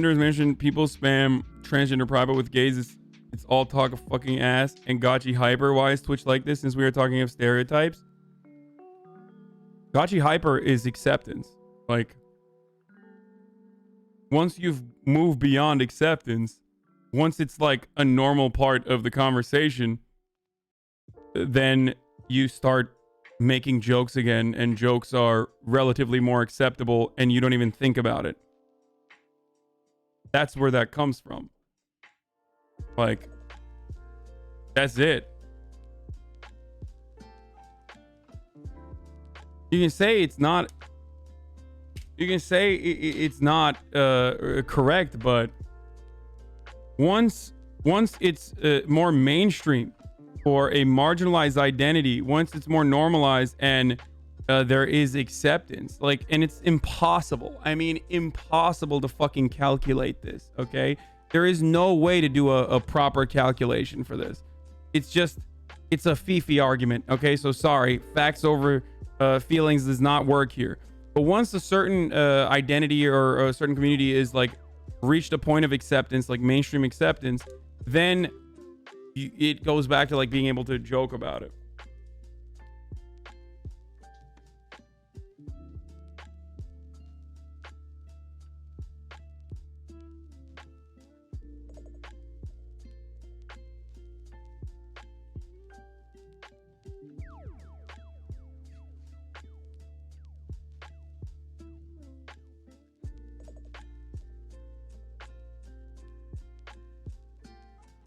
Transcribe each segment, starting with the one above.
mentioned people spam transgender private with gays. It's all talk of fucking ass and gotchi hyper. Why is Twitch like this? Since we are talking of stereotypes, gotchi hyper is acceptance. Like, once you've moved beyond acceptance, once it's like a normal part of the conversation, then you start making jokes again, and jokes are relatively more acceptable, and you don't even think about it. That's where that comes from. Like, that's it. You can say it's not. You can say it's not correct, but once it's more mainstream for a marginalized identity, once it's more normalized and there is acceptance, like, and it's impossible. I mean, impossible to fucking calculate this. Okay. There is no way to do a proper calculation for this. It's a fifi argument. Okay, so sorry, facts over feelings does not work here. But once a certain identity or a certain community is like reached a point of acceptance, like mainstream acceptance, then it goes back to like being able to joke about it.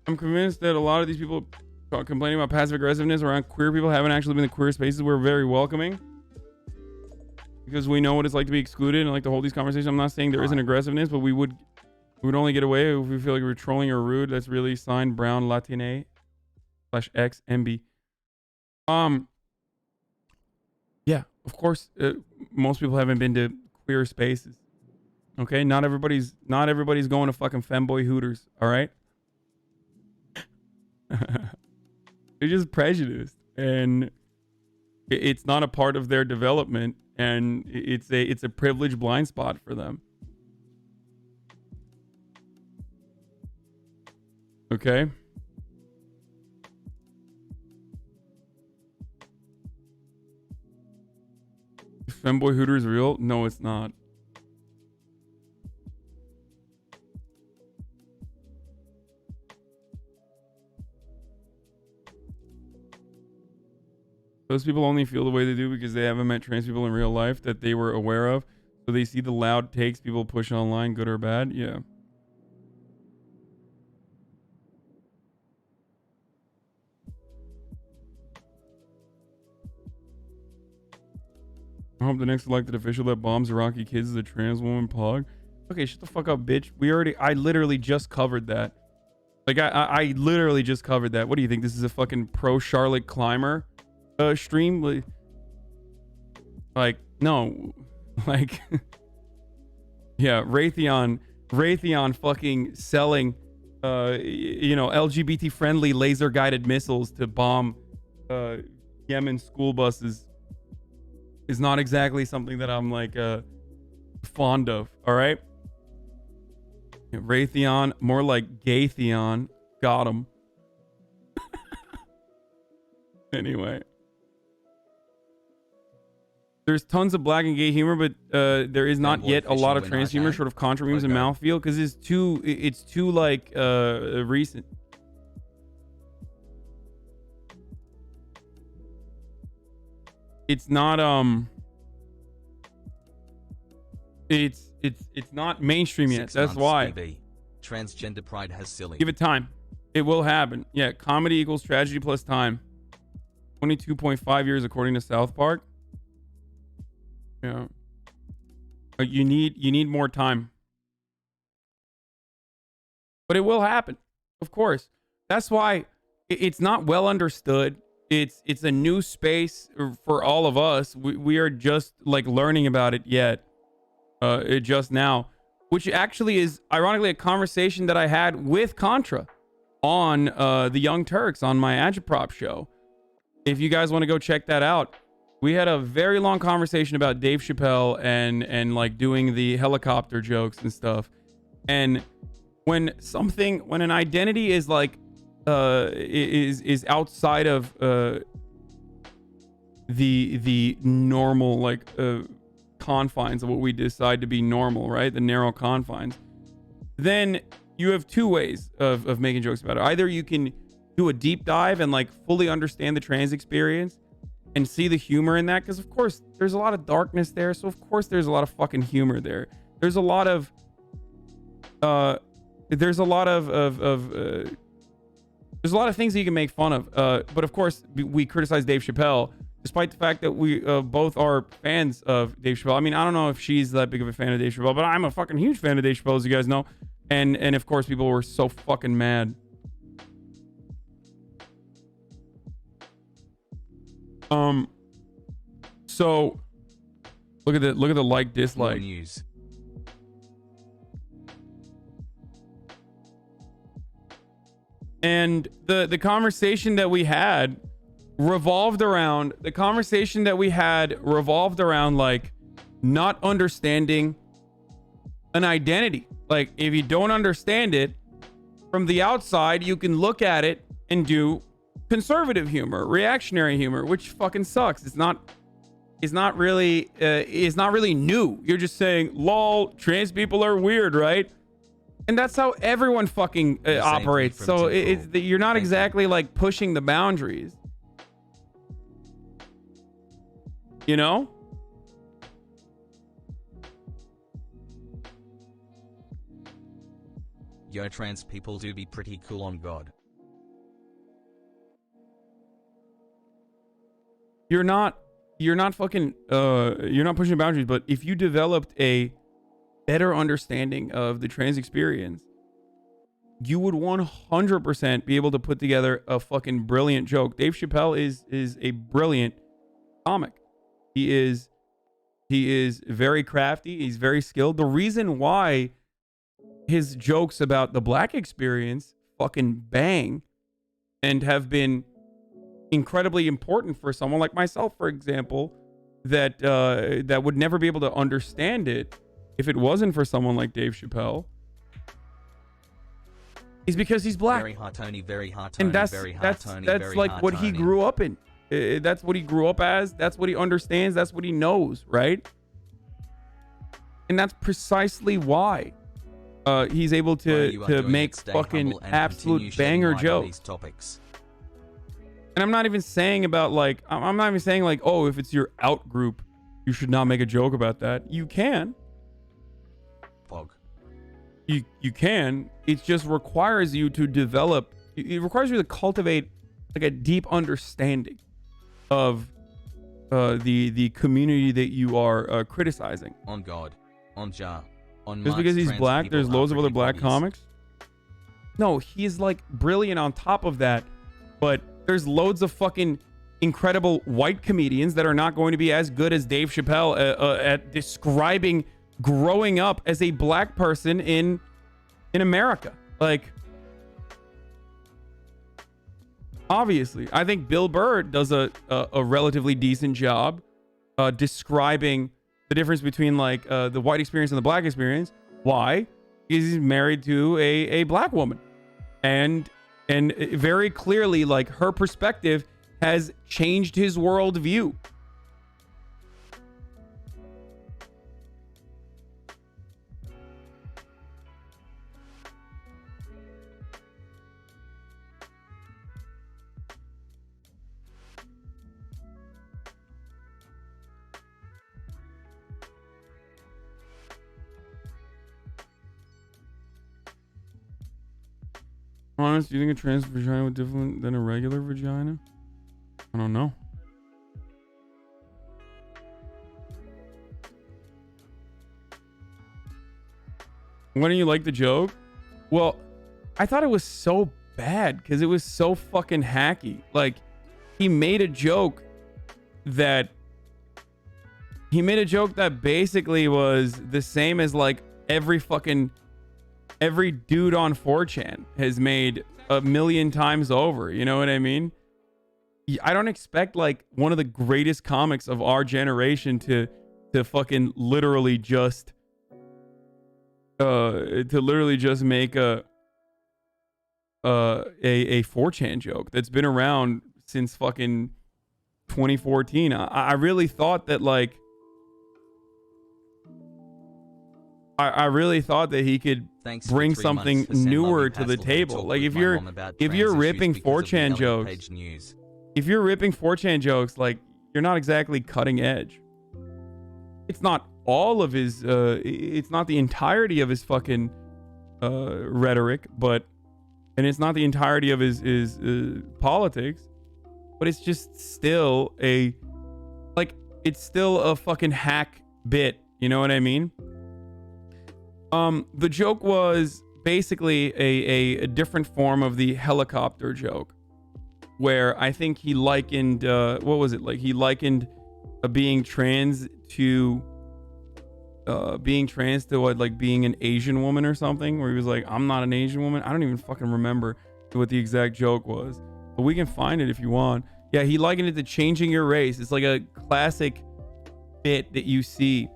I'm convinced that a lot of these people complaining about passive aggressiveness around queer people haven't actually been in the queer spaces. We're very welcoming because we know what it's like to be excluded and like to hold these conversations. I'm not saying there isn't aggressiveness, but we would only get away if we feel like we're trolling or rude. That's really signed Brown Latine /X MB. Yeah, of course. Most people haven't been to queer spaces. Okay, not everybody's going to fucking femboy Hooters. All right. They're just prejudiced, and it's not a part of their development, and it's a privileged blind spot for them. Okay. Is femboy Hooters real? No, it's not. Those people only feel the way they do because they haven't met trans people in real life that they were aware of. So they see the loud takes people push online, good or bad. Yeah. I hope the next elected official that bombs Iraqi kids is a trans woman pog. Okay, shut the fuck up, bitch. I literally just covered that. Like, I literally just covered that. What do you think? This is a fucking pro Charlotte Clymer stream? Like, no. Like, yeah, Raytheon fucking selling, LGBT friendly laser guided missiles to bomb Yemen school buses is not exactly something that I'm like fond of. All right. Raytheon, more like Gaytheon. Got him. Anyway. There's tons of black and gay humor, but there is not yet a lot of trans humor, short of contra memes and mouthfeel, because it's too like recent. It's not it's not mainstream yet. That's why. Transgender pride has silly. Give it time. It will happen. Yeah, comedy equals tragedy plus time. 22.5 years according to South Park. Yeah. You need more time. But it will happen. Of course. That's why it's not well understood. It's a new space for all of us. We are just like learning about it yet. Just now, which actually is ironically a conversation that I had with Contra on the Young Turks on my Agitprop show. If you guys want to go check that out, we had a very long conversation about Dave Chappelle and like doing the helicopter jokes and stuff. And when an identity is like is outside of the normal like confines of what we decide to be normal, right? The narrow confines. Then you have two ways of making jokes about it. Either you can do a deep dive and like fully understand the trans experience and see the humor in that, because of course there's a lot of darkness there, so of course there's a lot of fucking humor there. There's a lot of there's a lot of things that you can make fun of, but of course we criticize Dave Chappelle despite the fact that we both are fans of Dave Chappelle. I mean, I don't know if she's that big of a fan of Dave Chappelle, but I'm a fucking huge fan of Dave Chappelle, as you guys know. And of course people were so fucking mad. So look at the like dislike. News. And the conversation that we had revolved around like not understanding an identity. Like, if you don't understand it from the outside, you can look at it and do conservative humor, reactionary humor, which fucking sucks. It's not really new. You're just saying, lol, trans people are weird, right? And that's how everyone fucking operates. So you're not exactly like pushing the boundaries, you know? Yo, trans people do be pretty cool on God. You're not fucking you're not pushing boundaries, but if you developed a better understanding of the trans experience, you would 100% be able to put together a fucking brilliant joke. Dave Chappelle is a brilliant comic. He is very crafty. He's very skilled. The reason why his jokes about the black experience fucking bang and have been incredibly important for someone like myself, for example, that would never be able to understand it if it wasn't for someone like Dave Chappelle, is because he's black. Very hot, Tony. Very hot, Tony. And that's like what he grew up in. That's what he grew up as. That's what he understands. That's what he knows, right? And that's precisely why he's able to make fucking absolute banger jokes. And I'm not even saying about like, I'm not even saying like, oh, if it's your out group, you should not make a joke about that. You can. You can. It just requires you to develop. It requires you to cultivate like a deep understanding of the community that you are criticizing. On God, on Jah, on just because he's black, there's loads of other black comics. No, he's like brilliant on top of that, but there's loads of fucking incredible white comedians that are not going to be as good as Dave Chappelle at describing growing up as a black person in America. Like, obviously, I think Bill Burr does a relatively decent job describing the difference between like the white experience and the black experience. Why? Because he's married to a black woman, and very clearly, like, her perspective has changed his worldview. Honest, do you think a trans vagina would different than a regular vagina? I don't know. Why didn't you like the joke? Well, I thought it was so bad because it was so fucking hacky. Like, he made a joke that basically was the same as like every dude on 4chan has made a million times over. You know what I mean? I don't expect like one of the greatest comics of our generation to fucking literally just to literally just make a 4chan joke that's been around since fucking 2014. I really thought that like I really thought that he could Thanks for bring 3 something months for Hasanabi newer to the Pastel. table. Talk Like with if my you're mom about if trans you're issues ripping because of the 4chan Elliot jokes, Page news. if you're ripping 4chan jokes, like you're not exactly cutting edge. It's not all of his it's not the entirety of his fucking rhetoric, but and it's not the entirety of his politics, but it's just still a like it's still a fucking hack bit, you know what I mean? The joke was basically a different form of the helicopter joke, where I think he likened what was it like? He likened being trans to what, like being an Asian woman or something, where he was like, I'm not an Asian woman. I don't even fucking remember what the exact joke was, but we can find it if you want. Yeah, he likened it to changing your race. It's like a classic bit that you see,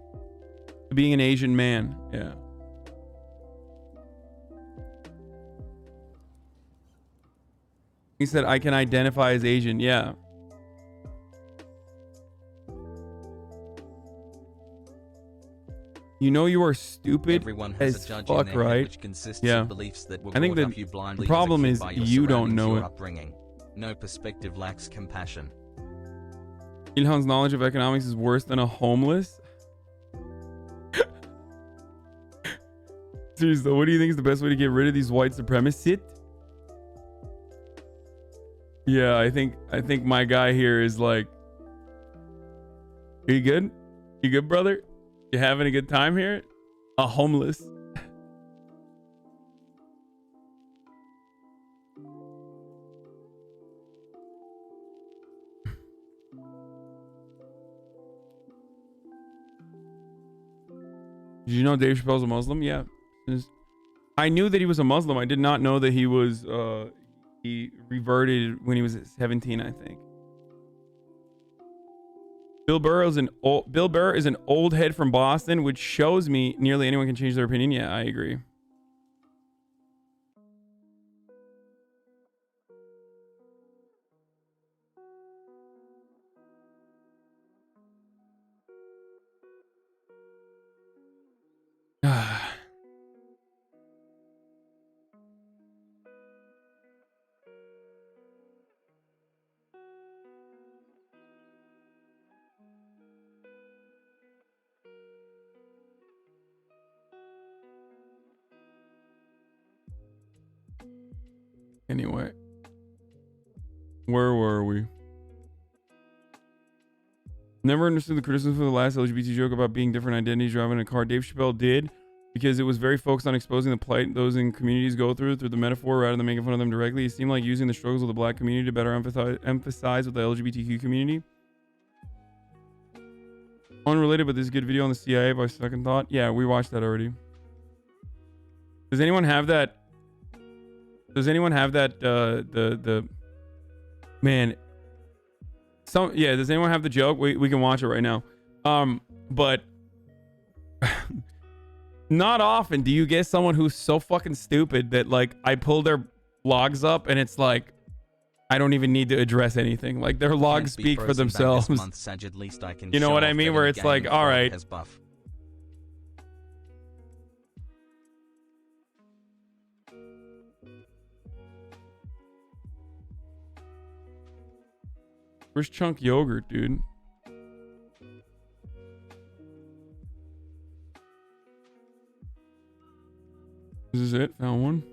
being an Asian man. Yeah. He said, I can identify as Asian. Yeah. You know you are stupid Everyone has as a judge fuck, in their right? head which consists Yeah. of beliefs that were I think brought the up you blindly the problem as a kid is by your you don't surroundings, know your it. upbringing. No perspective lacks compassion. Ilhan's knowledge of economics is worse than a homeless. Seriously, though, what do you think is the best way to get rid of these white supremacists? Yeah, I think my guy here is like, are you good? You good, brother? You having a good time here? A homeless. Did you know Dave Chappelle's a Muslim? Yeah. I knew that he was a Muslim. I did not know that he was he reverted when he was 17, I think. Bill Burr is an old head from Boston, which shows me nearly anyone can change their opinion. Yeah, I agree. Anyway, where were we? Never understood the criticism for the last LGBT joke about being different identities driving a car. Dave Chappelle did, because it was very focused on exposing the plight those in communities go through the metaphor rather than making fun of them directly. It seemed like using the struggles of the black community to better emphasize with the LGBTQ community. Unrelated, but this is a good video on the CIA by second thought. Yeah, we watched that already. Does anyone have that? Does anyone have that? The man. Does anyone have the joke? We can watch it right now. But not often do you get someone who's so fucking stupid that like I pull their logs up and it's like I don't even need to address anything. Like their logs speak for themselves. You know what I mean? Where it's like, all right. Where's Chunk Yogurt, dude? Is this it? Found one?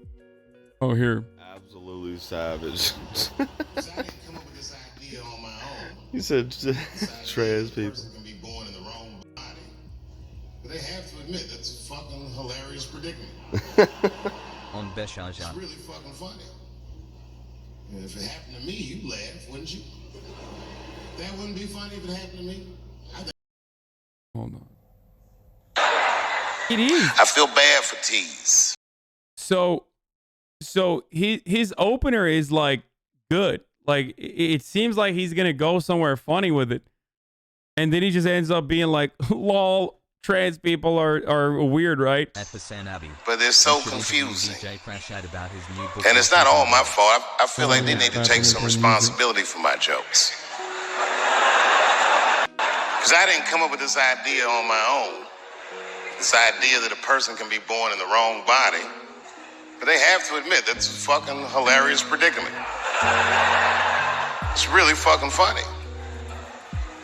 Oh, here. Absolutely savage. I didn't come up with this idea on my own. You said trans people. Can be born in the wrong body. But they have to admit that's a fucking hilarious predicament. On Beshaja. It's really fucking funny. And if it happened to me, you'd laugh, wouldn't you? That wouldn't be funny if it happened to me. Hold on. It is. I feel bad for tease. So his opener is like good. Like it seems like he's gonna go somewhere funny with it, and then he just ends up being like, "Lol, trans people are weird, right? At Hasanabi. But they're so Should confusing. DJ Crash out about his new book. And it's not all my fault. I feel like they yeah, need to back take in some the music. responsibility for my jokes. Because I didn't come up with this idea on my own. This idea that a person can be born in the wrong body. But they have to admit, that's a fucking hilarious predicament. It's really fucking funny.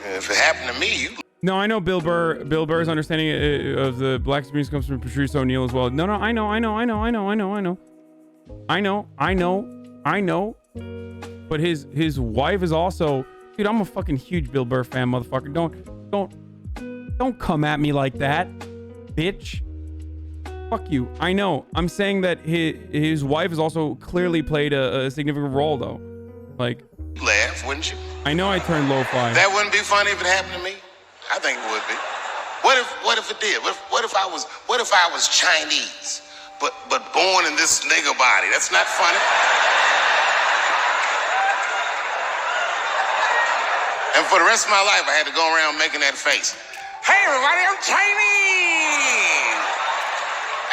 And if it happened to me, you... No, I know Bill Burr's understanding of the black experience comes from Patrice O'Neill as well. No, I know. But his wife is also, dude, I'm a fucking huge Bill Burr fan, motherfucker. Don't come at me like that, bitch. Fuck you. I know. I'm saying that his wife has also clearly played a significant role, though. Like, laugh, wouldn't you? I know I turned lo-fi. That wouldn't be funny if it happened to me. I think it would be. What if it did? What if I was Chinese, but born in this nigga body? That's not funny. And for the rest of my life, I had to go around making that face. Hey, everybody, I'm Chinese.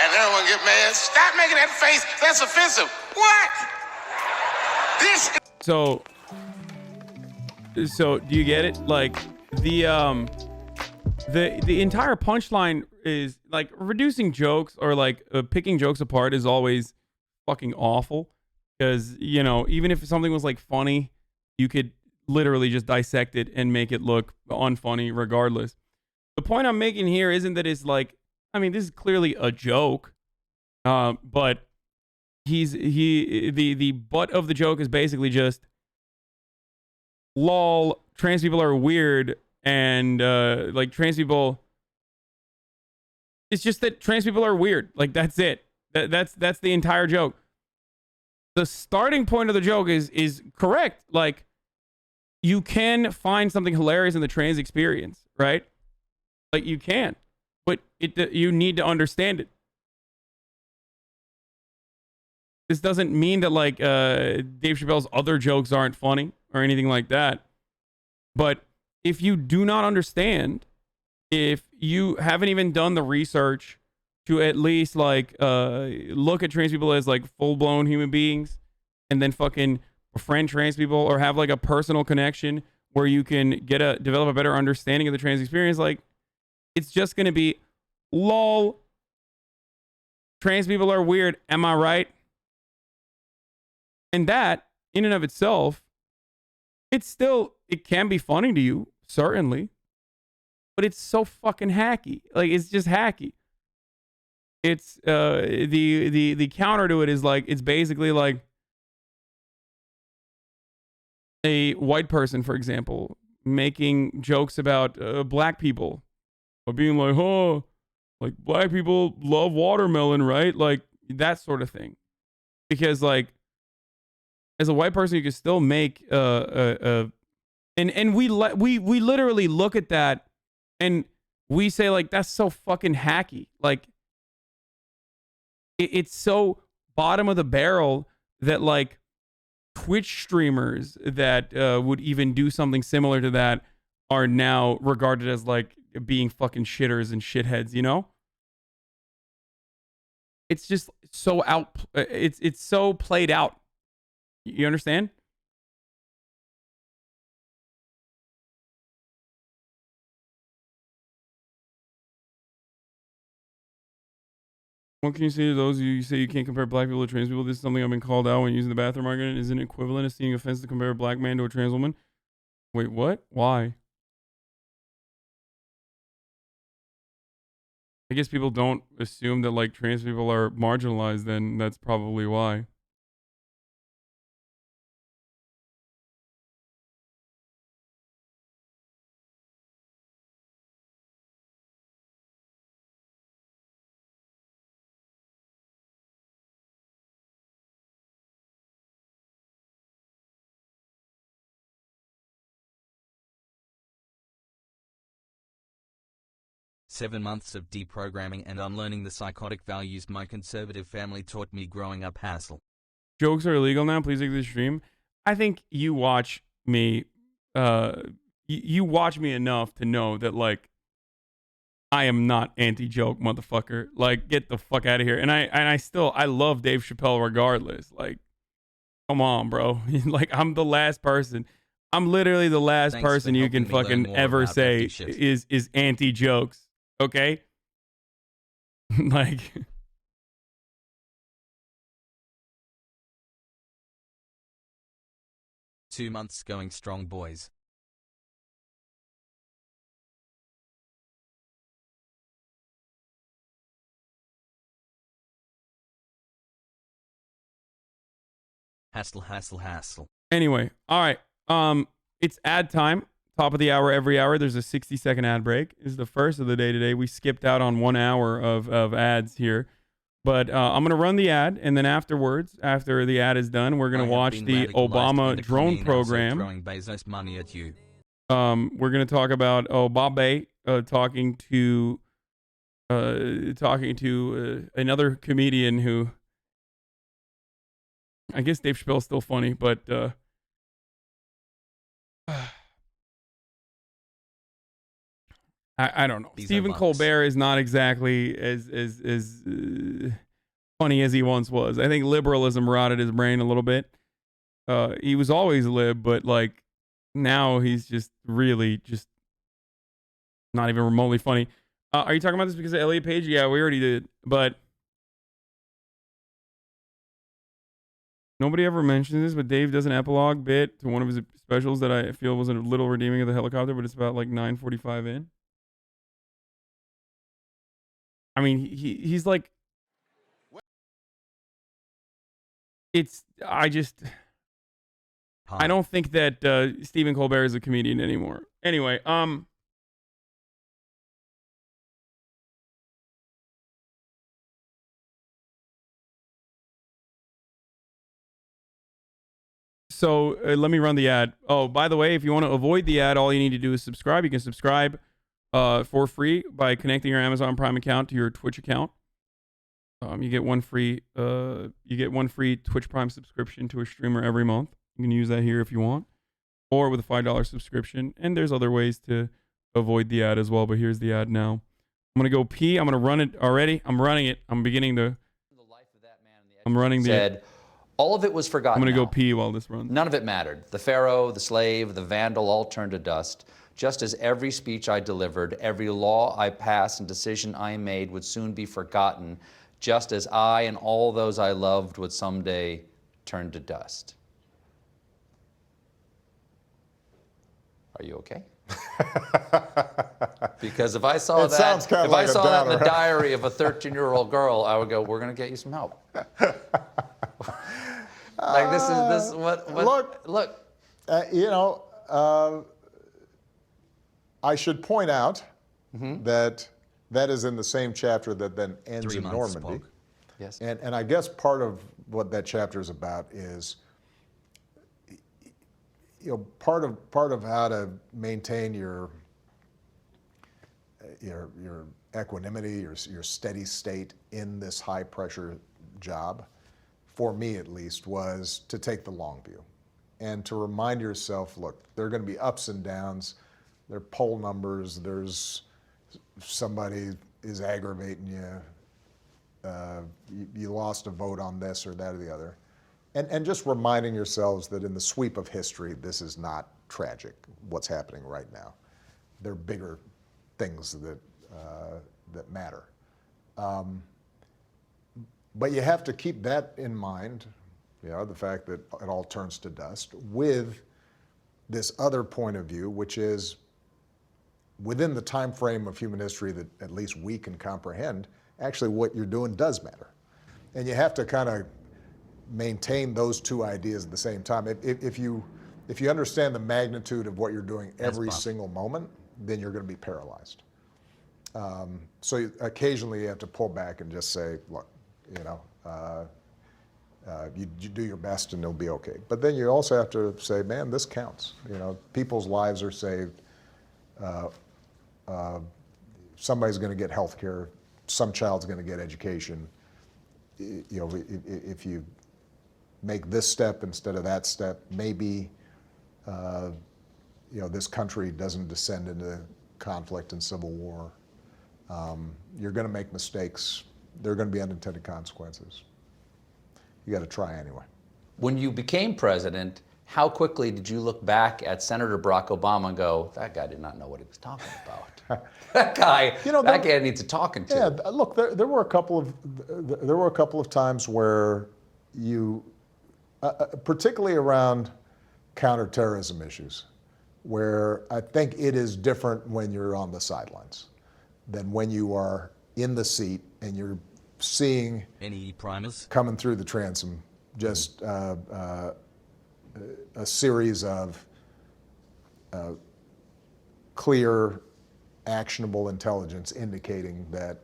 And everyone get mad. Stop making that face. That's offensive. What? This. So do you get it? Like the entire punchline is like reducing jokes or like picking jokes apart is always fucking awful, because you know, even if something was like funny, you could literally just dissect it and make it look unfunny regardless. The point I'm making here isn't that it's like, I mean, this is clearly a joke, but the butt of the joke is basically just, lol, trans people are weird, and like trans people, it's just that trans people are weird. Like, that's it. That's the entire joke. The starting point of the joke is correct. Like, you can find something hilarious in the trans experience, right? Like, you can, but you need to understand it. This doesn't mean that like Dave Chappelle's other jokes aren't funny or anything like that. But if you do not understand, if you haven't even done the research to at least like look at trans people as like full-blown human beings, and then fucking befriend trans people or have like a personal connection where you can develop a better understanding of the trans experience, like, it's just gonna be, lol, trans people are weird, am I right? And that, in and of itself, it can be funny to you, certainly, but it's so fucking hacky. Like, it's just hacky. It's the counter to it is like, it's basically like a white person, for example, making jokes about black people, or being like, oh, like, black people love watermelon, right? Like, that sort of thing. Because like, as a white person, you can still make and we literally look at that and we say like, that's so fucking hacky. Like, it's so bottom of the barrel that like Twitch streamers that would even do something similar to that are now regarded as like being fucking shitters and shitheads, you know? It's just so it's so played out. You understand? What can you say to those who say you can't compare black people to trans people? This is something I've been called out when using the bathroom argument. Is it equivalent to seeing offense to compare a black man to a trans woman? Wait, what? Why? I guess people don't assume that like trans people are marginalized, then that's probably why. "7 months of deprogramming and unlearning the psychotic values my conservative family taught me growing up. Hassle. Jokes are illegal now. Please exit the stream. I think you watch me. You watch me enough to know that like I am not anti-joke, motherfucker. Like, get the fuck out of here. And I love Dave Chappelle regardless. Like, come on, bro. Like, I'm the last person. I'm literally the last Thanks person for you can helping me learn fucking more ever about say hefty shit. is anti-jokes. Okay? Like, 2 months going strong, boys. Hassle. anyway, all right. It's ad time. Top of the hour every hour. There's a 60-second ad break. This is the first of the day today. We skipped out on 1 hour of ads here. But I'm going to run the ad, and then afterwards, after the ad is done, we're going to watch the Obama drone program. Throwing Bezos money at you. We're going to talk about Bob talking to another comedian who, I guess Dave Chappelle's still funny, but I don't know. Stephen Colbert is not exactly as funny as he once was. I think liberalism rotted his brain a little bit. He was always lib, but like now he's just really just not even remotely funny. Are you talking about this because of Elliot Page? Yeah, we already did, but nobody ever mentions this. But Dave does an epilogue bit to one of his specials that I feel was a little redeeming of the helicopter, but it's about like 9:45 in. I mean, he's like, I don't think that Stephen Colbert is a comedian anymore. Anyway, so let me run the ad. Oh, by the way, if you want to avoid the ad, all you need to do is subscribe. You can subscribe for free by connecting your Amazon Prime account to your Twitch account. You get one free Twitch Prime subscription to a streamer every month. You can use that here if you want, or with a $5 subscription. And there's other ways to avoid the ad as well. But here's the ad now. I'm gonna go pee. I'm gonna run it already. I'm running it. I'm running the. All of it was forgotten. I'm gonna now. go pee while this runs. None of it mattered. The pharaoh, the slave, the vandal all turned to dust. Just as every speech I delivered, every law I passed and decision I made would soon be forgotten, just as I and all those I loved would someday turn to dust. Are you okay? Because if I saw that, if I saw that in the diary of a 13-year-old girl, I would go, "We're going to get you some help." Like this is what look. I should point out that is in the same chapter that then ends in Normandy. Yes. And I guess part of what that chapter is about is, part of how to maintain your equanimity, your steady state in this high pressure job, for me at least, was to take the long view and to remind yourself, look, there are going to be ups and downs. There are poll numbers. There's somebody is aggravating you. You lost a vote on this or that or the other. And just reminding yourselves that in the sweep of history, this is not tragic, what's happening right now. There are bigger things that matter. But you have to keep that in mind, the fact that it all turns to dust, with this other point of view, which is within the time frame of human history that at least we can comprehend, actually what you're doing does matter. And you have to kind of maintain those two ideas at the same time. If you understand the magnitude of what you're doing every single moment, then you're going to be paralyzed. So occasionally you have to pull back and just say, look, you do your best and it'll be okay. But then you also have to say, man, this counts. People's lives are saved. Somebody's going to get health care. Some child's going to get education. If you make this step instead of that step, maybe this country doesn't descend into conflict and civil war. You're going to make mistakes. There are going to be unintended consequences. You got to try anyway. When you became president, how quickly did you look back at Senator Barack Obama and go, that guy did not know what he was talking about? that guy needs a talking to. Yeah, look, there were a couple of times where you, particularly around counterterrorism issues, where I think it is different when you're on the sidelines than when you are in the seat and you're seeing Any primers? coming through the transom just a series of clear, actionable intelligence indicating that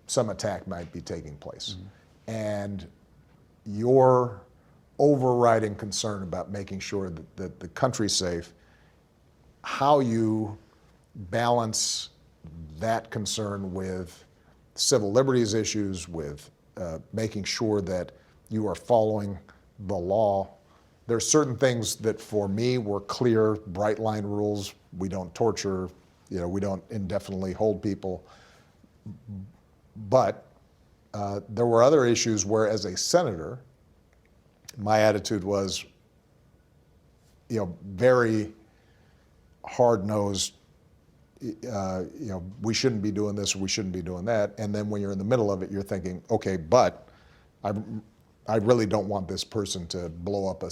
some attack might be taking place. And your overriding concern about making sure that the country's safe, how you balance that concern with civil liberties issues, with making sure that you are following the law. There's certain things that for me were clear, bright line rules. We don't torture, we don't indefinitely hold people. But there were other issues where, as a senator, my attitude was, very hard-nosed. We shouldn't be doing this or we shouldn't be doing that. And then when you're in the middle of it, you're thinking, okay, but I really don't want this person to blow up a.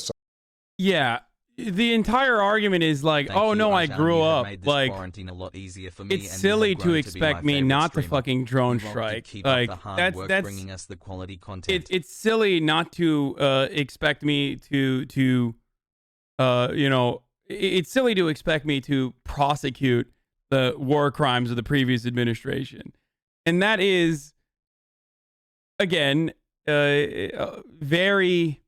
Yeah, the entire argument is like, Thank oh you, no, I Rajan. grew You have up. made this Like, quarantine a lot easier for me, it's and you silly have to grown expect be my me favorite not to streamer. fucking drone You want to strike. keep Like, up the hard work that's bringing us the quality content. it's silly not to expect me to it's silly to expect me to prosecute the war crimes of the previous administration. And that is, again, very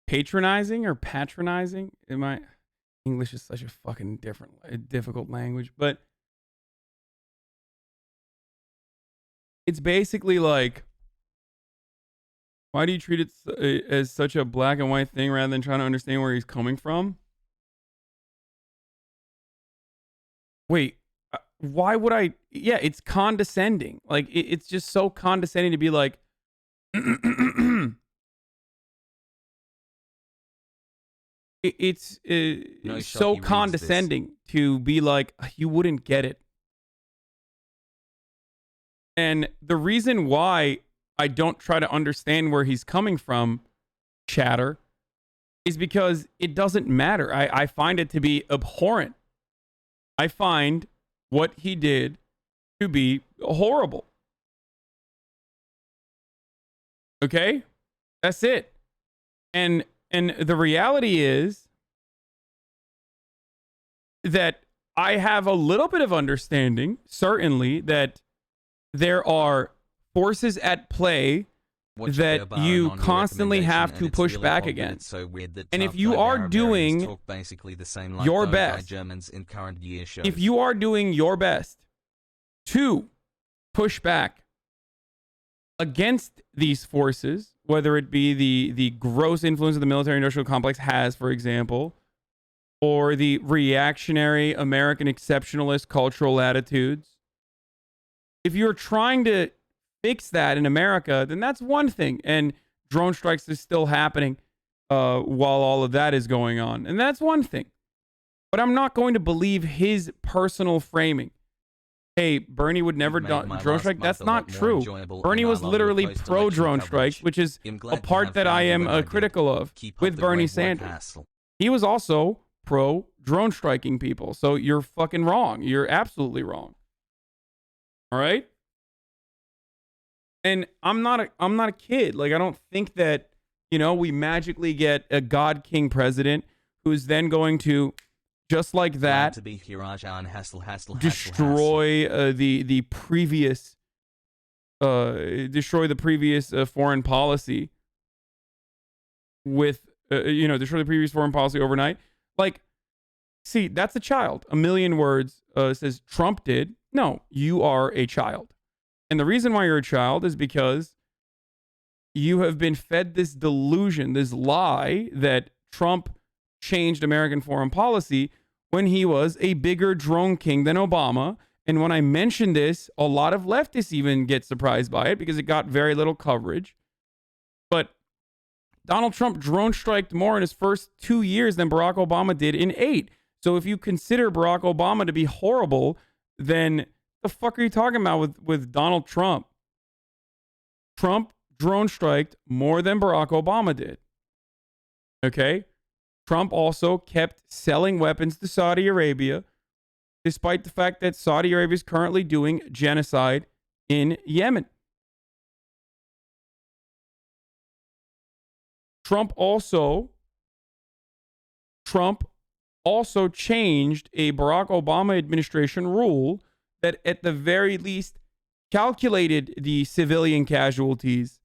patronizing or patronizing. English is such a fucking difficult language, but it's basically like, why do you treat it as such a black and white thing rather than trying to understand where he's coming from? Wait, why would I? Yeah, it's condescending. Like, it's just so condescending to be like, it's No shot so he reads condescending to be like, you wouldn't get it. And the reason why I don't try to understand where he's coming from, chatter, is because it doesn't matter. I find it to be abhorrent. I find what he did to be horrible. Okay? That's it. And the reality is that I have a little bit of understanding, certainly, that there are forces at play Watch that Colbert you on your constantly have recommendation, to and it's push really back odd that against. it's so weird that And if tough you are barbarians doing talk basically the same like your those guy best, Germans in current year shows. if you are doing your best to push back against these forces, whether it be the gross influence of the military-industrial complex has, for example, or the reactionary American exceptionalist cultural attitudes, if you're trying to fix that in America, then that's one thing. And drone strikes is still happening while all of that is going on. And that's one thing. But I'm not going to believe his personal framing. Hey, Bernie would never do drone strike. That's not true. Bernie was literally pro drone strikes, which is a part that I am critical of with Bernie Sanders. He was also pro drone striking people. So you're fucking wrong. You're absolutely wrong. All right? And I'm not a kid. Like, I don't think that, we magically get a God King president who's then going to, just like that, to be destroy the previous foreign policy with destroy the previous foreign policy overnight. Like, see, that's a child. A million words says Trump did. No, you are a child. And the reason why you're a child is because you have been fed this delusion, this lie that Trump changed American foreign policy, when he was a bigger drone king than Obama. And when I mention this, a lot of leftists even get surprised by it because it got very little coverage. But Donald Trump drone striked more in his first 2 years than Barack Obama did in 8. So if you consider Barack Obama to be horrible, then the fuck are you talking about with Donald Trump? Trump drone striked more than Barack Obama did. Okay? Trump also kept selling weapons to Saudi Arabia, despite the fact that Saudi Arabia is currently doing genocide in Yemen. Trump also changed a Barack Obama administration rule that at the very least calculated the civilian casualties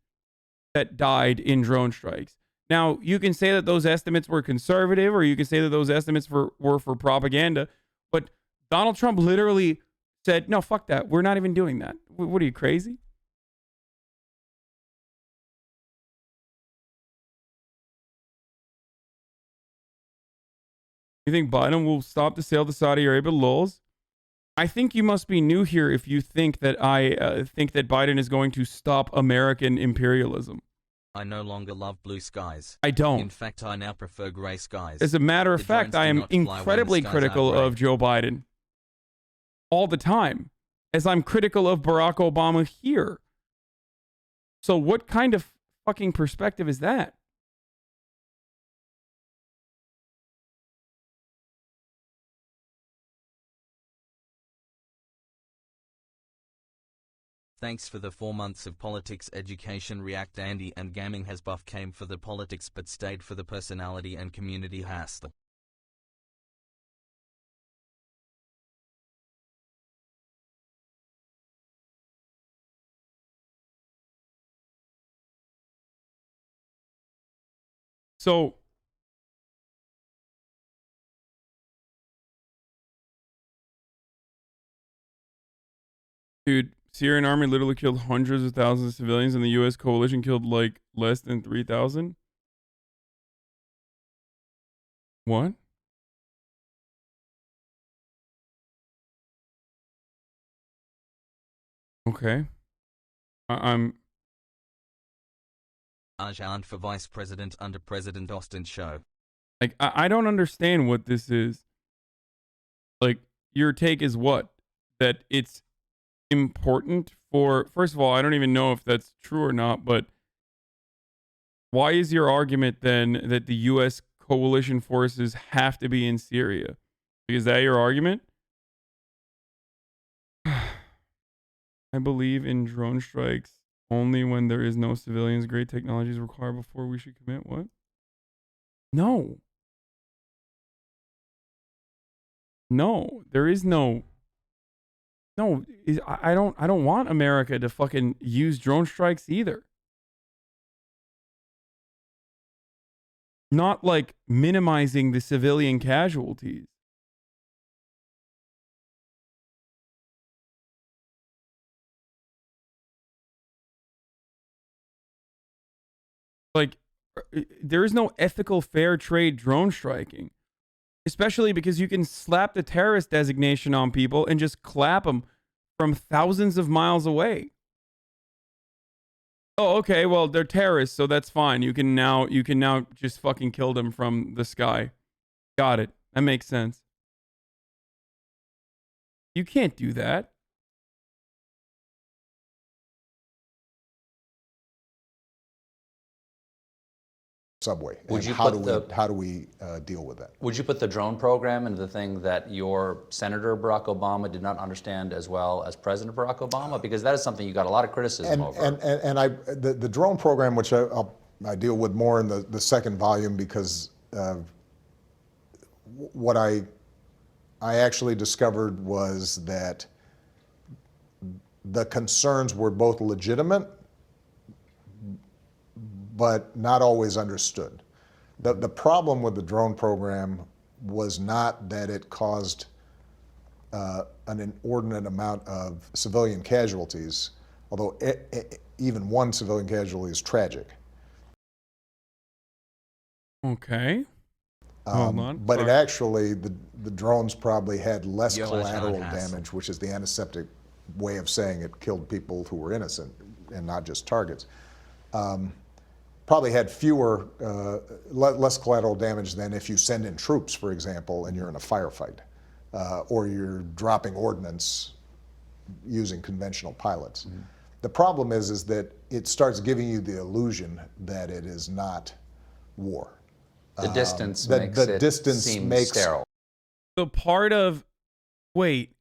that died in drone strikes. Now, you can say that those estimates were conservative, or you can say that those estimates were for propaganda, but Donald Trump literally said, no, fuck that. We're not even doing that. What are you, crazy? You think Biden will stop the sale to Saudi Arabia? Lols. I think you must be new here if you think that I think that Biden is going to stop American imperialism. I no longer love blue skies. I don't. In fact, I now prefer gray skies. As a matter of fact, I am incredibly critical of Joe Biden all the time, as I'm critical of Barack Obama here. So what kind of fucking perspective is that? Thanks for the 4 months of politics education. React Andy and Gaming has buff came for the politics but stayed for the personality and community hustle. So dude, Syrian army literally killed hundreds of thousands of civilians, and the U.S. coalition killed like less than 3,000. What? Okay. I'm Ajahn for vice president under President Austin show. like, I don't understand what this is. Like, your take is what? That it's important for, first of all, I don't even know if that's true or not, but why is your argument then that the U.S. coalition forces have to be in Syria? Is that your argument? I believe in drone strikes only when there is no civilians. Great technology is required before we should commit. What? No. No, there is no. No, I don't want America to fucking use drone strikes either. Not like minimizing the civilian casualties. Like, there is no ethical fair trade drone striking. Especially because you can slap the terrorist designation on people and just clap them from thousands of miles away. Oh, okay, well, they're terrorists, so that's fine. You can now just fucking kill them from the sky. Got it. That makes sense. You can't do that. Subway. Would And you how put do we deal with that? Would you put the drone program into the thing that your Senator Barack Obama did not understand as well as President Barack Obama? Because that is something you got a lot of criticism over. The drone program, which I deal with more in the second volume, because what I actually discovered was that the concerns were both legitimate but not always understood. The problem with the drone program was not that it caused an inordinate amount of civilian casualties, although even one civilian casualty is tragic. Okay. Hold on. But it Sorry. actually, the drones probably had less Yo, collateral Hassel. damage, which is the antiseptic way of saying it killed people who were innocent and not just targets. Probably had fewer, less collateral damage than if you send in troops, for example, and you're in a firefight, or you're dropping ordnance using conventional pilots. Mm-hmm. The problem is that it starts giving you the illusion that it is not war. The distance the makes it distance seem makes- sterile. The part of, wait,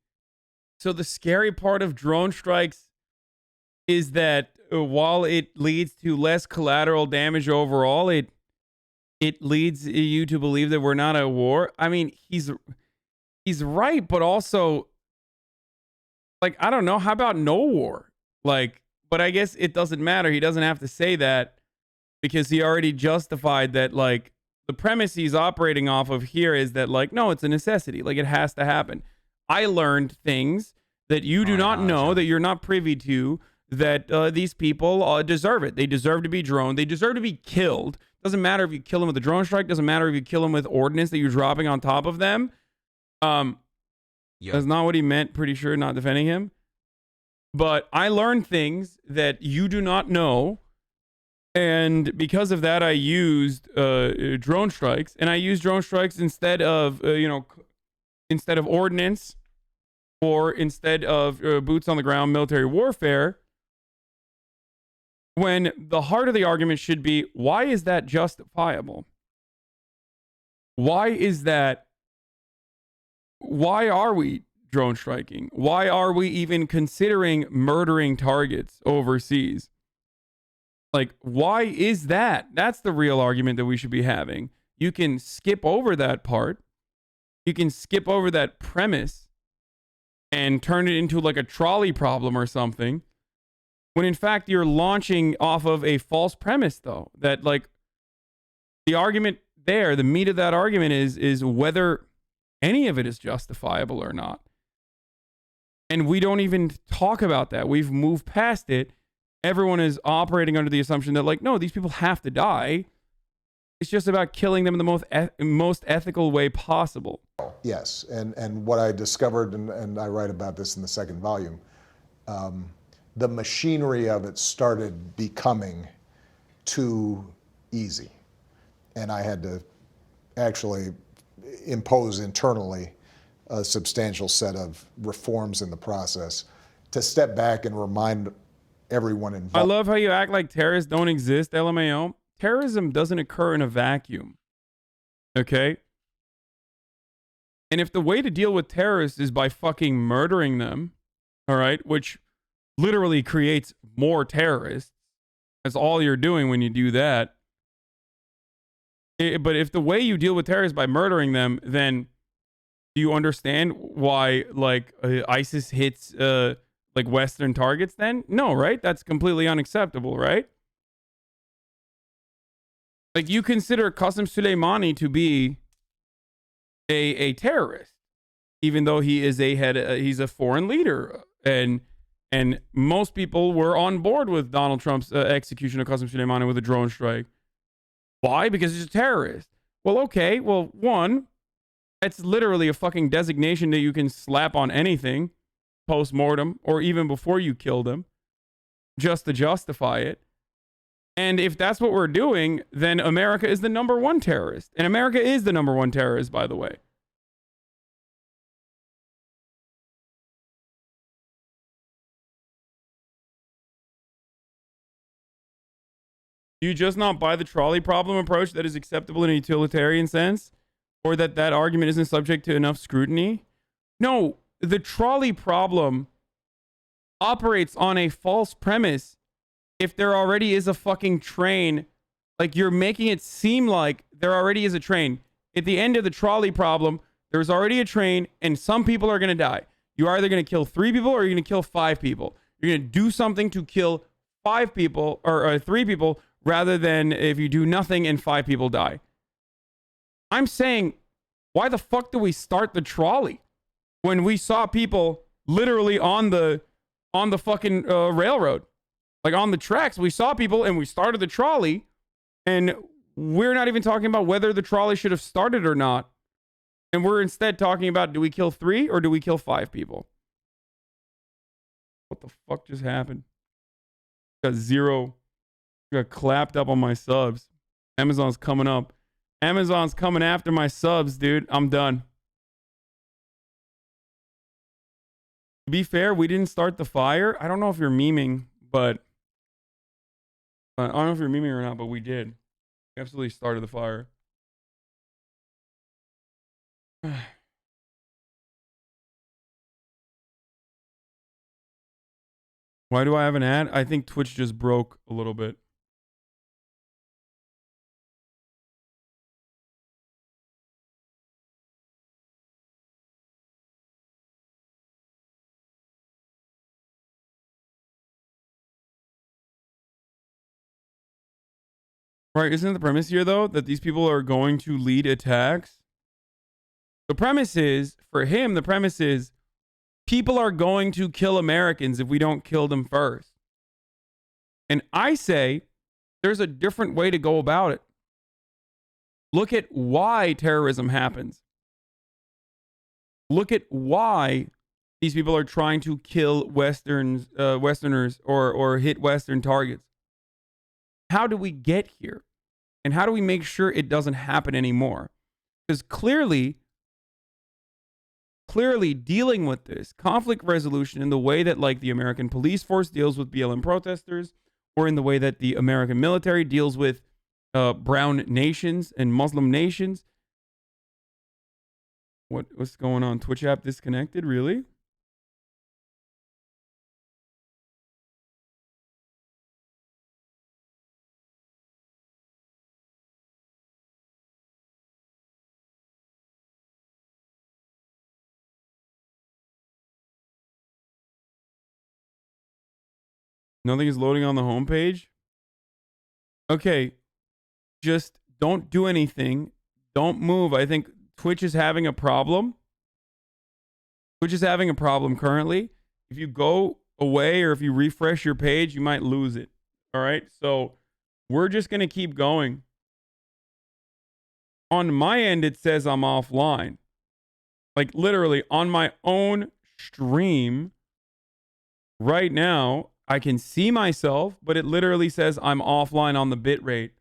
so the scary part of drone strikes is that while it leads to less collateral damage overall, it leads you to believe that we're not at war. I mean, he's right, but also, like, I don't know. How about no war? Like, but I guess it doesn't matter. He doesn't have to say that because he already justified that, like, the premise he's operating off of here is that, like, no, it's a necessity. Like, it has to happen. I learned things that you do not know, that you're not privy to, that these people deserve it. They deserve to be droned. They deserve to be killed. Doesn't matter if you kill them with a drone strike. Doesn't matter if you kill them with ordnance that you're dropping on top of them. That's not what he meant. Pretty sure, not defending him. But I learned things that you do not know. And because of that, I used drone strikes. And I used drone strikes instead of, instead of ordnance or instead of boots on the ground military warfare. When the heart of the argument should be, why is that justifiable? Why is that? Why are we drone striking? Why are we even considering murdering targets overseas? Like, why is that? That's the real argument that we should be having. You can skip over that part. You can skip over that premise and turn it into like a trolley problem or something. When in fact, you're launching off of a false premise, though. That, like, the argument there, the meat of that argument is whether any of it is justifiable or not. And we don't even talk about that. We've moved past it. Everyone is operating under the assumption that, like, no, these people have to die. It's just about killing them in the most ethical way possible. Yes, and what I discovered, and I write about this in the second volume, the machinery of it started becoming too easy. And I had to actually impose internally a substantial set of reforms in the process to step back and remind everyone involved. I love how you act like terrorists don't exist, LMAO. Terrorism doesn't occur in a vacuum. Okay? And if the way to deal with terrorists is by fucking murdering them, all right, which literally creates more terrorists, that's all you're doing when you do that. But if the way you deal with terrorists by murdering them, then do you understand why, like, ISIS hits like Western targets then? No, right? That's completely unacceptable, right? Like, you consider Qasem Soleimani to be a terrorist, even though he is he's a foreign leader, and most people were on board with Donald Trump's execution of Qasem Soleimani with a drone strike. Why? Because he's a terrorist. Well, okay. Well, one, it's literally a fucking designation that you can slap on anything post-mortem or even before you kill them just to justify it. And if that's what we're doing, then America is the number one terrorist. And America is the number one terrorist, by the way. Do you just not buy the trolley problem approach that is acceptable in a utilitarian sense? Or that argument isn't subject to enough scrutiny? No, the trolley problem operates on a false premise. If there already is a fucking train, like, you're making it seem like there already is a train. At the end of the trolley problem, there's already a train and some people are going to die. You're either going to kill 3 people or you're going to kill 5 people. You're going to do something to kill 5 people or 3 people rather than if you do nothing and 5 people die. I'm saying, why the fuck do we start the trolley when we saw people literally on the fucking railroad? Like, on the tracks, we saw people and we started the trolley, and We're not even talking about whether the trolley should have started or not. And we're instead talking about, do we kill 3 or do we kill 5 people? What the fuck just happened? Got 0. Got clapped up on my subs. Amazon's coming up. Amazon's coming after my subs, dude. I'm done. To be fair, we didn't start the fire. I don't know if you're memeing, but I don't know if you're memeing or not, but we did. We absolutely started the fire. Why do I have an ad? I think Twitch just broke a little bit. Right, isn't the premise here, though, that these people are going to lead attacks? The premise is, for him, the premise is, people are going to kill Americans if we don't kill them first. And I say, there's a different way to go about it. Look at why terrorism happens. Look at why these people are trying to kill Westerners or hit Western targets. How do we get here? And how do we make sure it doesn't happen anymore? Because clearly dealing with this conflict resolution in the way that like the American police force deals with BLM protesters, or in the way that the American military deals with brown nations and Muslim nations. What's going on? Twitch app disconnected? Really? Nothing is loading on the homepage? Okay. Just don't do anything. Don't move. I think Twitch is having a problem. Twitch is having a problem currently. If you go away or if you refresh your page, you might lose it. All right? So we're just going to keep going. On my end, it says I'm offline. Like literally on my own stream right now, I can see myself, but it literally says I'm offline on the bit rate.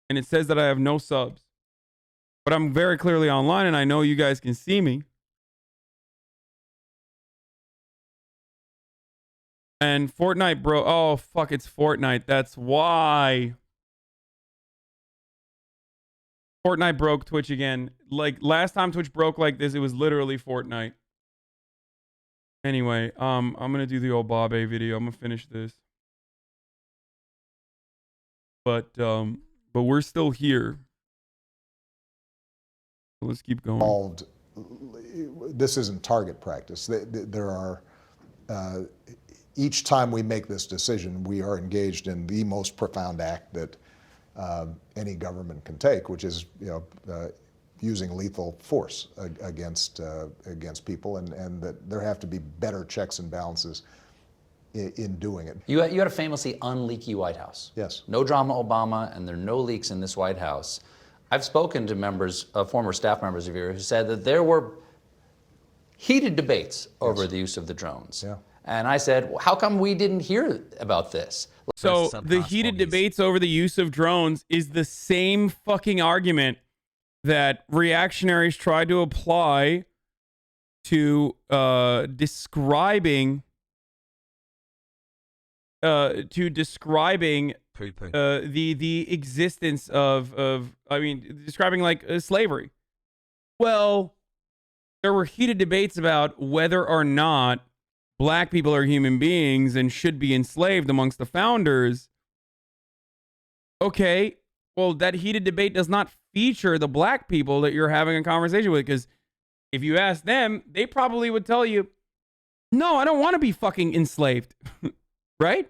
And it says that I have no subs. But I'm very clearly online and I know you guys can see me. And Fortnite, bro. Oh, fuck, it's Fortnite. That's why. Fortnite broke Twitch again. Like last time Twitch broke like this, it was literally Fortnite. Anyway, I'm gonna do the old Bob A video. I'm gonna finish this. But we're still here. So let's keep going. This isn't target practice. There are each time we make this decision, we are engaged in the most profound act that any government can take, which is using lethal force against people, and that there have to be better checks and balances in doing it. You had a famously unleaky White House. Yes. No drama, Obama, and there are no leaks in this White House. I've spoken to members, former staff members of yours, who said that there were heated debates over the use of the drones. Yeah. And I said, well, how come we didn't hear about this? So the heated debates over the use of drones is the same fucking argument that reactionaries tried to apply to describing the existence of describing like slavery. Well, there were heated debates about whether or not black people are human beings and should be enslaved amongst the founders. Okay, well, that heated debate does not feature the black people that you're having a conversation with, because if you ask them, they probably would tell you, no, I don't want to be fucking enslaved. Right?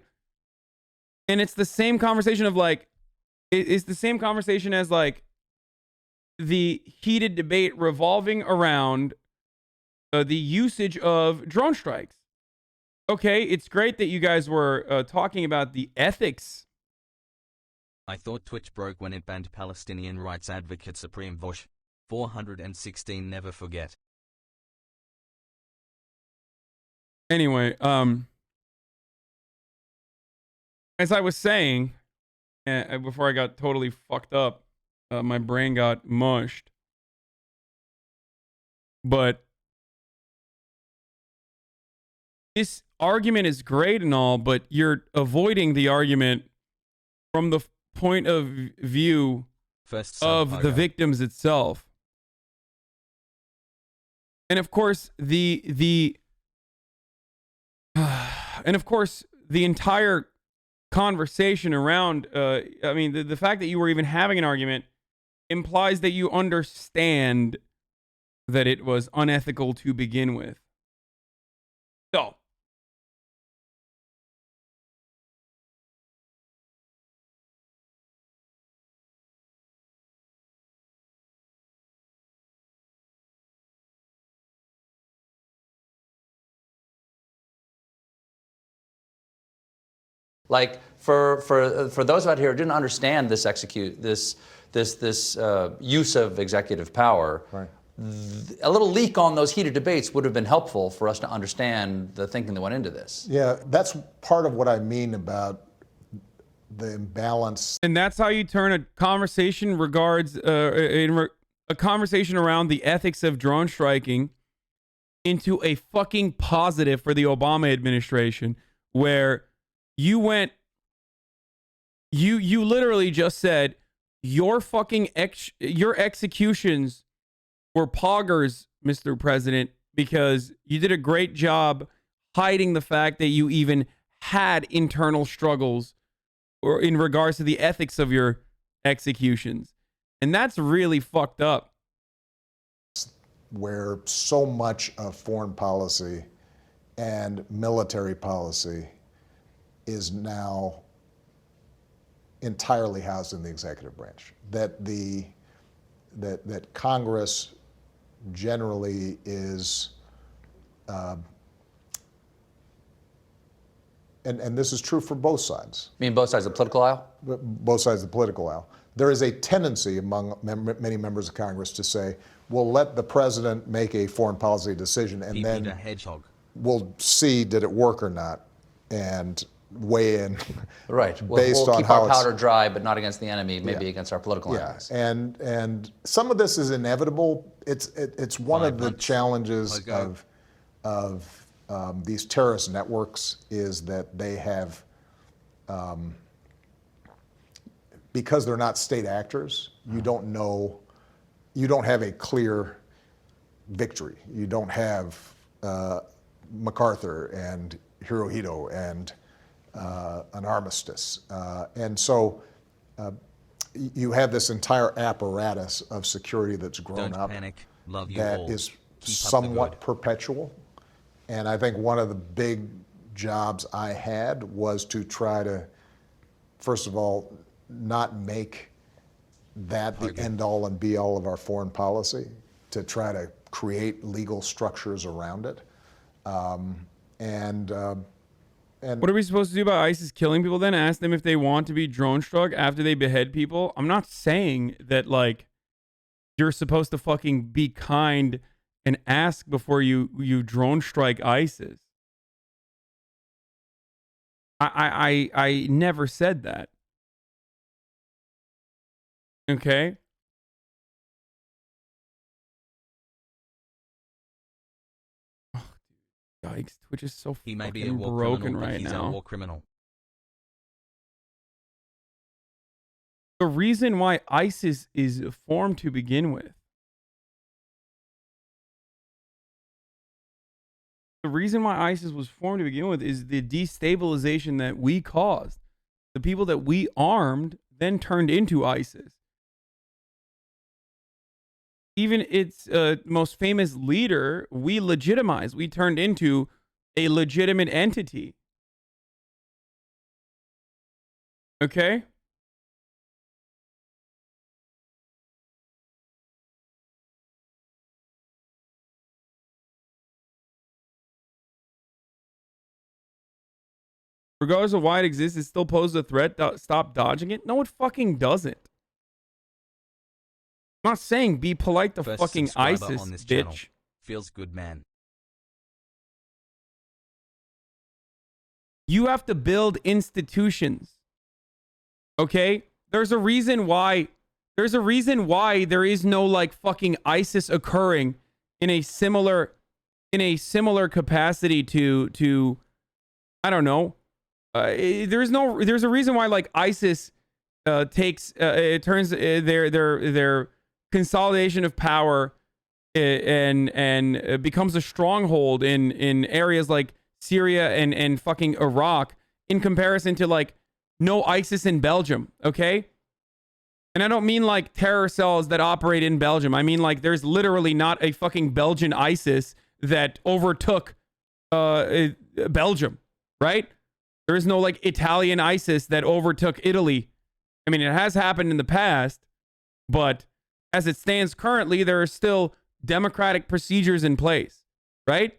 And it's the same conversation of like, it's the same conversation as like the heated debate revolving around the usage of drone strikes. Okay, it's great that you guys were talking about the ethics I thought Twitch broke when it banned Palestinian rights advocate Supreme Vosh. 416 never forget. Anyway, as I was saying, before I got totally fucked up, my brain got mushed. But this argument is great and all, but you're avoiding the argument from the point of view First of the sub-pogo. victims itself. And of course, the entire conversation around, I mean, the fact that you were even having an argument implies that you understand that it was unethical to begin with. So, Like for those out here who didn't understand this use of executive power, Right. A little leak on those heated debates would have been helpful for us to understand the thinking that went into this. Yeah, that's part of what I mean about the imbalance. and that's how you turn a conversation a conversation around the ethics of drone striking into a fucking positive for the Obama administration, where you went, you literally just said your fucking your executions were poggers, Mr. President, because you did a great job hiding the fact that you even had internal struggles or in regards to the ethics of your executions. And that's really fucked up. Where so much of foreign policy and military policy is now entirely housed in the executive branch. That Congress generally is, and this is true for both sides. You mean both sides of the political aisle? Both sides of the political aisle. There is a tendency among many members of Congress to say, we'll let the president make a foreign policy decision and Peter then Hedgehog. we'll see did it work or not and weigh in. Right. Based We'll on keep how our it's- powder dry, but not against the enemy, maybe Yeah. against our political Yeah, enemies. and some of this is inevitable. It's one 5 of the months challenges ago. of these terrorist networks is that they have, because they're not state actors, you don't know, you don't have a clear victory. You don't have MacArthur and Hirohito and an armistice. And so you have this entire apparatus of security that's grown Don't up panic. Love you that all. is Keep up the somewhat good. perpetual. And I think one of the big jobs I had was to try to, first of all, not make that the end all and be all of our foreign policy, to try to create legal structures around it. And What are we supposed to do about ISIS killing people then? Ask them if they want to be drone struck after they behead people? I'm not saying that, like, you're supposed to fucking be kind and ask before you drone strike ISIS. I never said that. Okay? Oh, dude, yikes. Twitch is so He may be a fucking war broken criminal, but right he's now. a war criminal. The reason why ISIS is formed to begin with, the reason why ISIS was formed to begin with is the destabilization that we caused. The people that we armed then turned into ISIS. Even its most famous leader, we legitimized. We turned into a legitimate entity. Okay? regardless of why it exists, it still poses a threat. Stop dodging it. No, it fucking doesn't. I'm not saying be polite to First fucking subscriber ISIS, on this bitch. channel. Feels good, man. You have to build institutions. Okay? There's a reason why there is no like fucking ISIS occurring in a similar capacity to I don't know. There's a reason why like ISIS it turns their consolidation of power and becomes a stronghold in areas like Syria and fucking Iraq in comparison to like no ISIS in Belgium, okay? And I don't mean like terror cells that operate in Belgium. I mean like there's literally not a fucking Belgian ISIS that overtook Belgium, right? There is no like Italian ISIS that overtook Italy. I mean, it has happened in the past, but as it stands currently, there are still democratic procedures in place, right?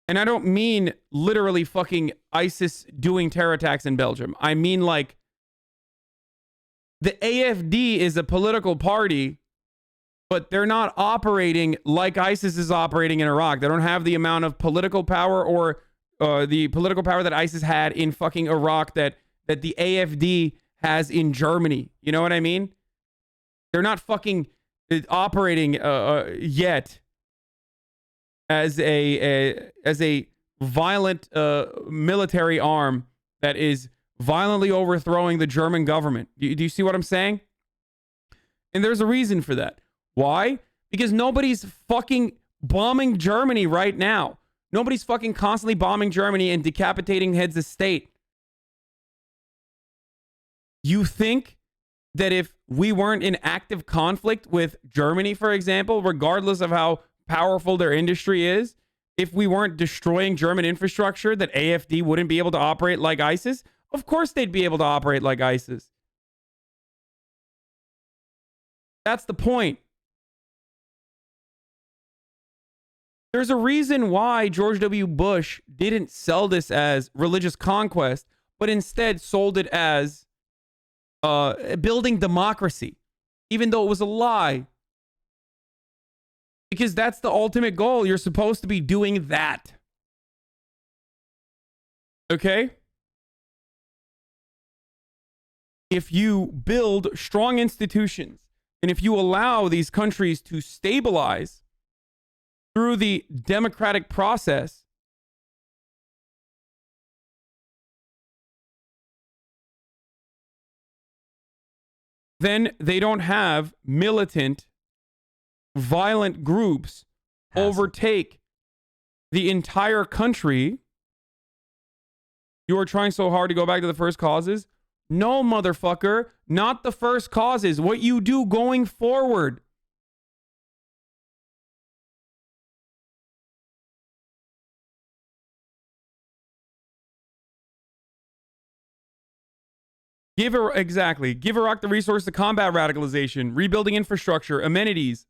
And I don't mean literally fucking ISIS doing terror attacks in Belgium. I mean like the AFD is a political party, but they're not operating like ISIS is operating in Iraq. They don't have the amount of political power or the political power that ISIS had in fucking Iraq that the AFD has in Germany. You know what I mean? They're not fucking operating yet as a violent military arm that is violently overthrowing the German government. Do you see what I'm saying? And there's a reason for that. Why? Because nobody's fucking bombing Germany right now. Nobody's fucking constantly bombing Germany and decapitating heads of state. You think that if we weren't in active conflict with Germany, for example, regardless of how powerful their industry is, if we weren't destroying German infrastructure, that AFD wouldn't be able to operate like ISIS? Of course they'd be able to operate like ISIS. That's the point. There's a reason why George W. Bush didn't sell this as religious conquest, but instead sold it as building democracy, even though it was a lie. Because that's the ultimate goal. You're supposed to be doing that. Okay? If you build strong institutions and if you allow these countries to stabilize through the democratic process, then they don't have militant, violent groups overtake the entire country. You are trying so hard to go back to the first causes. No, motherfucker, not the first causes. What you do going forward. Give Iraq the resource to combat radicalization, rebuilding infrastructure, amenities.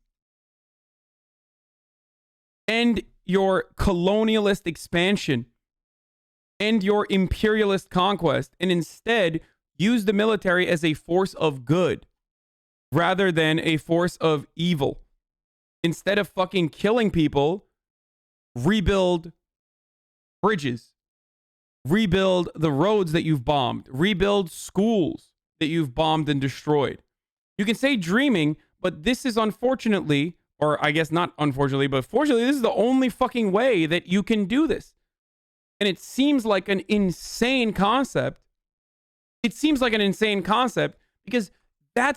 End your colonialist expansion. End your imperialist conquest. And instead, use the military as a force of good rather than a force of evil. Instead of fucking killing people, rebuild bridges. Rebuild the roads that you've bombed. Rebuild schools that you've bombed and destroyed. You can say dreaming, but this is unfortunately, or I guess not unfortunately, but fortunately, this is the only fucking way that you can do this. And it seems like an insane concept. It seems like an insane concept because that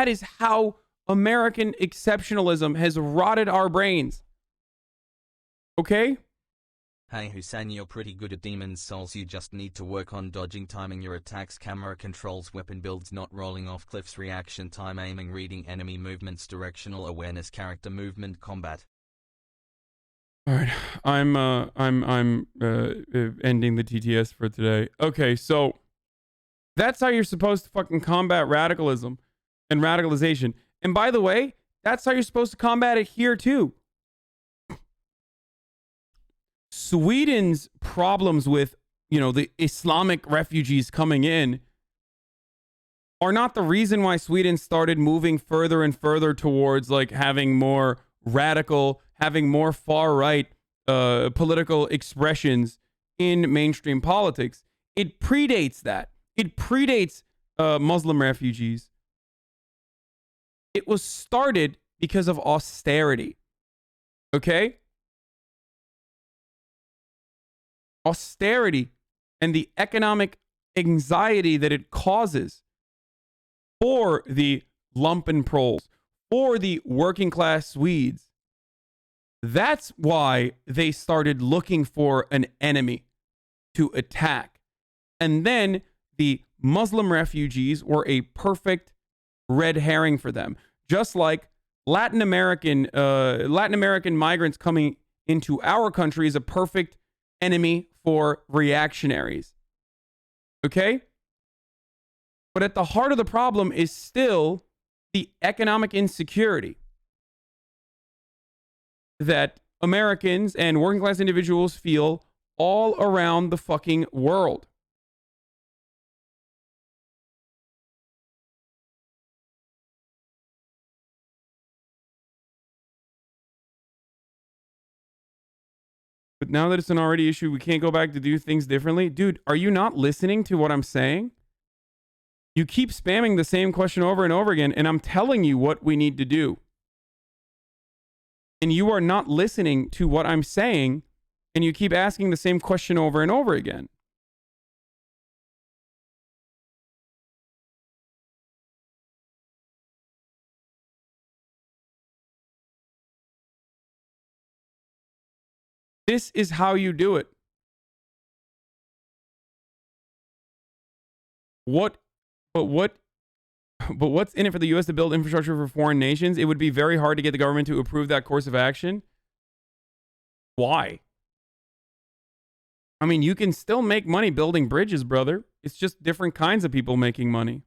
is how American exceptionalism has rotted our brains. Okay? Hey Hussein, you're pretty good at Demon's Souls, you just need to work on dodging, timing your attacks, camera controls, weapon builds, not rolling off cliffs, reaction time, aiming, reading enemy movements, directional awareness, character movement, combat. All right, I'm ending the TTS for today. Okay, so that's how you're supposed to fucking combat radicalism and radicalization. And by the way, that's how you're supposed to combat it here too. Sweden's problems with, the Islamic refugees coming in are not the reason why Sweden started moving further and further towards like having more radical, having more far right political expressions in mainstream politics. It predates that. It predates Muslim refugees. It was started because of austerity. Okay? Austerity and the economic anxiety that it causes for the lumpenproles, for the working class Swedes. That's why they started looking for an enemy to attack. And then the Muslim refugees were a perfect red herring for them. Just like Latin American migrants coming into our country is a perfect enemy for reactionaries. Okay? But at the heart of the problem is still the economic insecurity that Americans and working class individuals feel all around the fucking world. But now that it's an already issue, we can't go back to do things differently. Dude, are you not listening to what I'm saying? You keep spamming the same question over and over again, and I'm telling you what we need to do. And you are not listening to what I'm saying, and you keep asking the same question over and over again. This is how you do it. But what's in it for the U.S. to build infrastructure for foreign nations? It would be very hard to get the government to approve that course of action. Why? I mean, you can still make money building bridges, brother. It's just different kinds of people making money.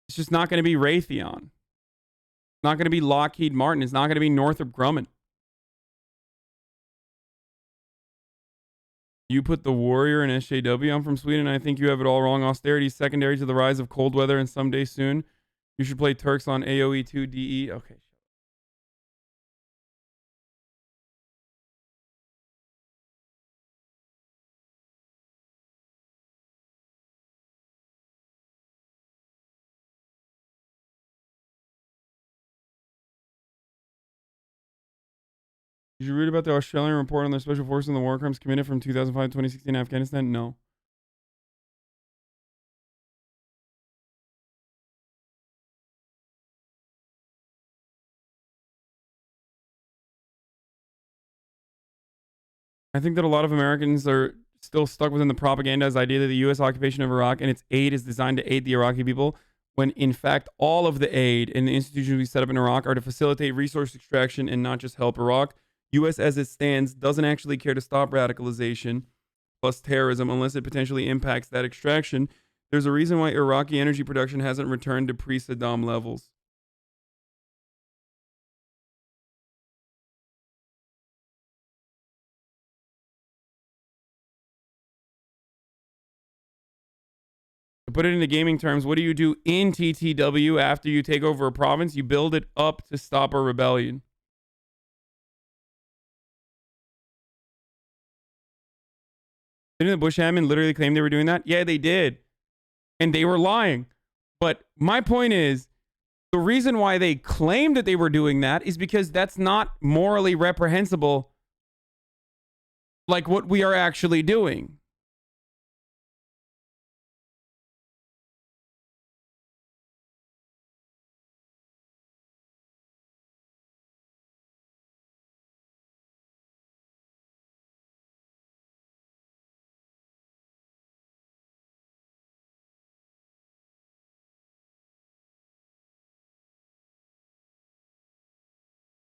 It's just not going to be Raytheon. It's not going to be Lockheed Martin. It's not going to be Northrop Grumman. You put the Warrior and SJW. I'm from Sweden. I think you have it all wrong. Austerity is secondary to the rise of cold weather, and someday soon you should play Turks on AoE 2 DE. Okay. Did you read about the Australian report on the special forces and the war crimes committed from 2005 to 2016 in Afghanistan? No. I think that a lot of Americans are still stuck within the propagandized idea that the U.S. occupation of Iraq and its aid is designed to aid the Iraqi people, when in fact all of the aid and the institutions we set up in Iraq are to facilitate resource extraction and not just help Iraq. U.S. as it stands doesn't actually care to stop radicalization plus terrorism unless it potentially impacts that extraction. There's a reason why Iraqi energy production hasn't returned to pre-Saddam levels. To put it into gaming terms, what do you do in TTW after you take over a province? You build it up to stop a rebellion. Didn't the Bush admin literally claim they were doing that? Yeah, they did. And they were lying. But my point is, the reason why they claimed that they were doing that is because that's not morally reprehensible like what we are actually doing.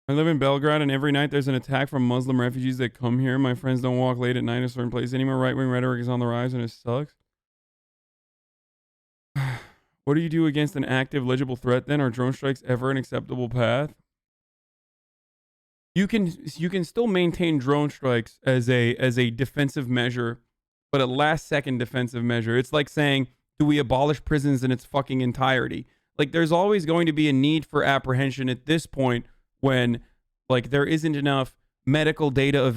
I live in Belgrade, and every night there's an attack from Muslim refugees that come here. My friends don't walk late at night in a certain place anymore. Right-wing rhetoric is on the rise, and it sucks. What do you do against an active, legible threat then? Are drone strikes ever an acceptable path? you can still maintain drone strikes as a defensive measure, but a last second defensive measure. It's like saying, do we abolish prisons in its fucking entirety? Like, there's always going to be a need for apprehension at this point when, like, there isn't enough medical data available